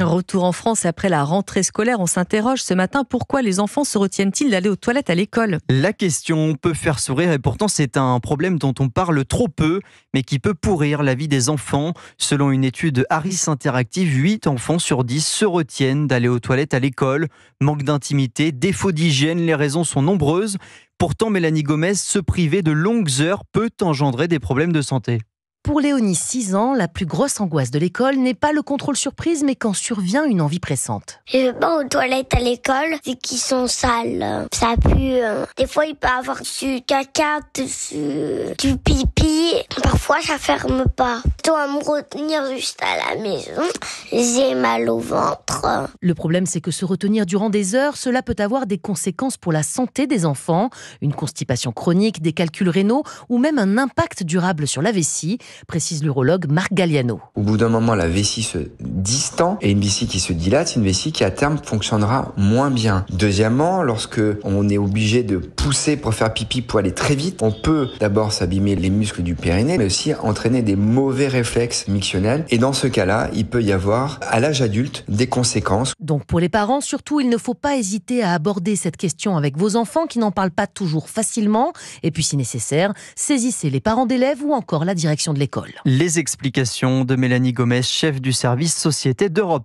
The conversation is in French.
Retour en France après la rentrée scolaire, on s'interroge ce matin pourquoi les enfants se retiennent-ils d'aller aux toilettes à l'école ? La question peut faire sourire et pourtant c'est un problème dont on parle trop peu, mais qui peut pourrir la vie des enfants. Selon une étude Harris Interactive, 8 enfants sur 10 se retiennent d'aller aux toilettes à l'école. Manque d'intimité, défaut d'hygiène, les raisons sont nombreuses. Pourtant, Mélanie Gomez, se priver de longues heures peut engendrer des problèmes de santé. Pour Léonie, 6 ans, la plus grosse angoisse de l'école n'est pas le contrôle surprise, mais quand survient une envie pressante. Je vais pas aux toilettes à l'école, vu qu'ils sont sales. Ça pue. Des fois, il peut y avoir du caca, du pipi. Parfois, ça ferme pas. Je dois me retenir juste à la maison. J'ai mal au ventre. Le problème, c'est que se retenir durant des heures, cela peut avoir des conséquences pour la santé des enfants. Une constipation chronique, des calculs rénaux ou même un impact durable sur la vessie, précise l'urologue Marc Galliano. Au bout d'un moment, la vessie se distend et une vessie qui se dilate, c'est une vessie qui à terme fonctionnera moins bien. Deuxièmement, lorsque on est obligé de pousser pour faire pipi pour aller très vite, on peut d'abord s'abîmer les muscles du périnée, mais aussi entraîner des mauvais réflexes mictionnels. Et dans ce cas-là, il peut y avoir à l'âge adulte des conséquences. Donc pour les parents, surtout, il ne faut pas hésiter à aborder cette question avec vos enfants qui n'en parlent pas toujours facilement. Et puis si nécessaire, saisissez les parents d'élèves ou encore la direction de l'école. Les explications de Mélanie Gomez, chef du service Société d'Europe.